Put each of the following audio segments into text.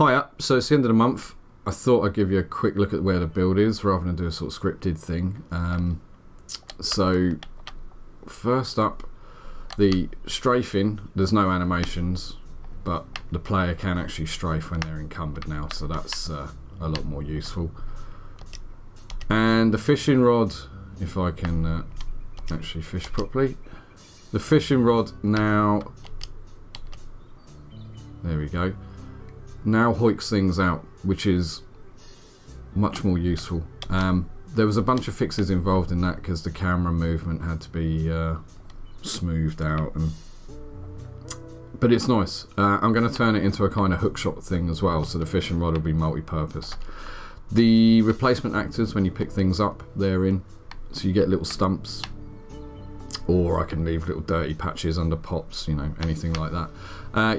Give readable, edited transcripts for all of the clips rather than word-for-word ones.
Hiya, so it's the end of the month. I thought I'd give you a quick look at where the build is rather than do a sort of scripted thing. So first up, the strafing, there's no animations, but the player can actually strafe when they're encumbered now, so that's a lot more useful. And the fishing rod, if I can actually fish properly, the fishing rod now, there we go, now hoiks things out, which is much more useful. There was a bunch of fixes involved in that because the camera movement had to be smoothed out, but it's nice. I'm going to turn it into a kind of hookshot thing as well, so the fishing rod will be multi-purpose. The replacement actors, when you pick things up, they're in, so you get little stumps, or I can leave little dirty patches under pots, you know, anything like that.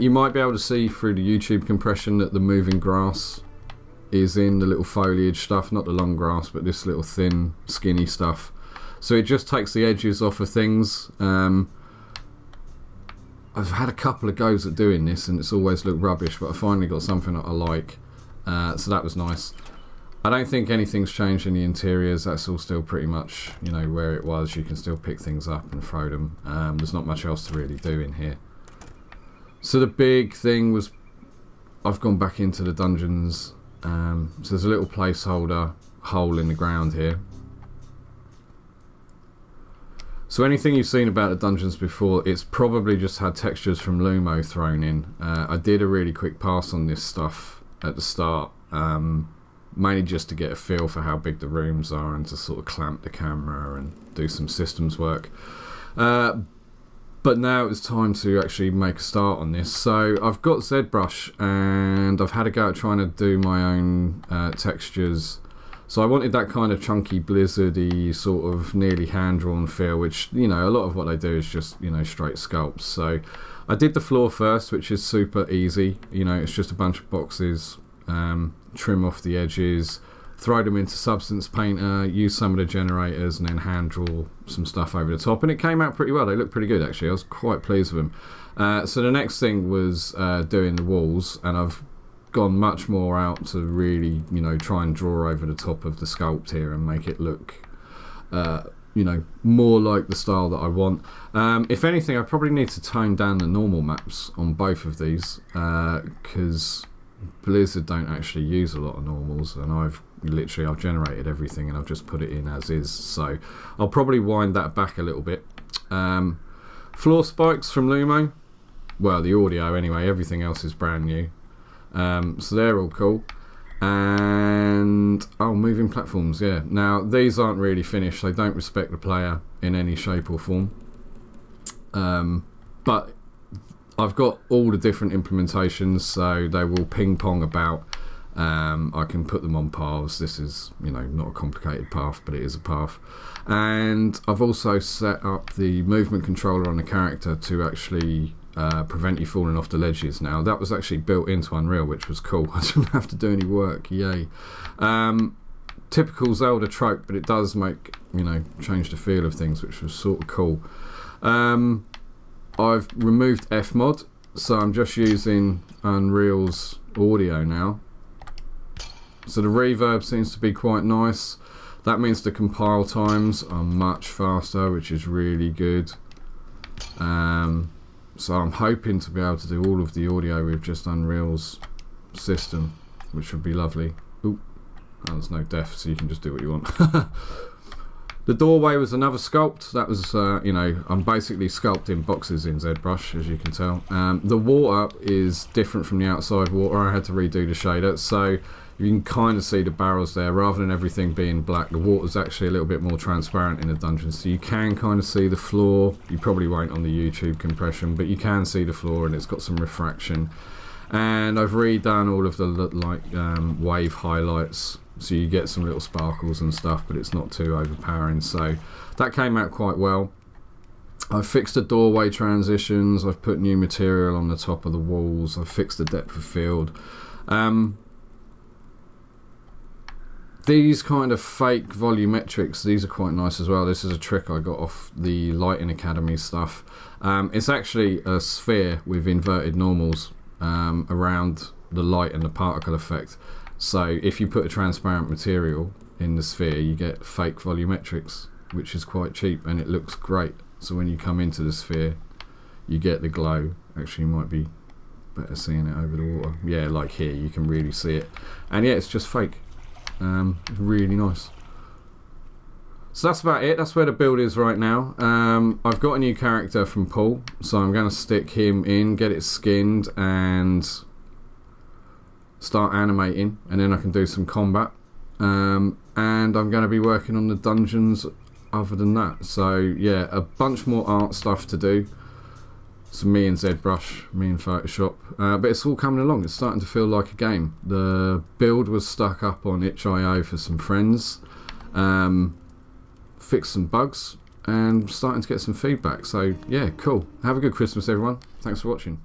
You might be able to see through the YouTube compression that the moving grass is in the little foliage stuff, not the long grass, but this little thin, skinny stuff. So it just takes the edges off of things. I've had a couple of goes at doing this and it's always looked rubbish, but I finally got something that I like, so that was nice. I don't think anything's changed in the interiors. That's all still pretty much, you know, where it was. You can still pick things up and throw them. There's not much else to really do in here. So the big thing was I've gone back into the dungeons. So there's a little placeholder hole in the ground here. So anything you've seen about the dungeons before, it's probably just had textures from Lumo thrown in. I did a really quick pass on this stuff at the start, mainly just to get a feel for how big the rooms are and to sort of clamp the camera and do some systems work. But now it's time to actually make a start on this. So I've got ZBrush and I've had a go at trying to do my own textures. So I wanted that kind of chunky blizzardy sort of nearly hand-drawn feel, which, you know, a lot of what they do is just, you know, straight sculpts. So I did the floor first, which is super easy. You know, it's just a bunch of boxes, trim off the edges, throw them into Substance Painter, use some of the generators, and then hand draw some stuff over the top. And it came out pretty well. They look pretty good, actually. I was quite pleased with them. So the next thing was doing the walls, and I've gone much more out to really, you know, try and draw over the top of the sculpt here and make it look, you know, more like the style that I want. If anything, I probably need to tone down the normal maps on both of these because Blizzard don't actually use a lot of normals, and I've generated everything and I've just put it in as is, so I'll probably wind that back a little bit. Floor spikes from Lumo, well, the audio anyway, everything else is brand new, so they're all cool. And moving platforms, yeah. Now these aren't really finished, they don't respect the player in any shape or form, but I've got all the different implementations, so they will ping pong about. I can put them on paths. This is, you know, not a complicated path, but it is a path. And I've also set up the movement controller on the character to actually prevent you falling off the ledges now. That was actually built into Unreal, which was cool. I didn't have to do any work, yay. Typical Zelda trope, but it does make, you know, change the feel of things, which was sort of cool. I've removed Fmod, so I'm just using Unreal's audio now. So the reverb seems to be quite nice. That means the compile times are much faster, which is really good. So I'm hoping to be able to do all of the audio with just Unreal's system, which would be lovely. Ooh, there's no def, so you can just do what you want. The doorway was another sculpt. That was, you know, I'm basically sculpting boxes in ZBrush, as you can tell. The water is different from the outside water. I had to redo the shader, so you can kind of see the barrels there. Rather than everything being black, the water's actually a little bit more transparent in the dungeon, so you can kind of see the floor. You probably won't on the YouTube compression, but you can see the floor, and it's got some refraction. And I've redone all of the like wave highlights, so you get some little sparkles and stuff, but it's not too overpowering, so that came out quite well. I've fixed the doorway transitions, I've put new material on the top of the walls, I've fixed the depth of field. These kind of fake volumetrics, these are quite nice as well. This is a trick I got off the Lighting Academy stuff. It's actually a sphere with inverted normals around the light and the particle effect. So if you put a transparent material in the sphere, you get fake volumetrics, which is quite cheap, and it looks great. So when you come into the sphere, you get the glow. Actually, you might be better seeing it over the water. Yeah, like here, you can really see it. And yeah, it's just fake. Really nice. So that's about it. That's where the build is right now. I've got a new character from Paul, so I'm going to stick him in, get it skinned, and start animating, and then I can do some combat. And I'm going to be working on the dungeons other than that. So yeah, a bunch more art stuff to do. So me and ZBrush, me and Photoshop, but it's all coming along. It's starting to feel like a game. The build was stuck up on itch.io for some friends, fixed some bugs, and starting to get some feedback. So yeah, cool. Have a good Christmas, everyone. Thanks for watching.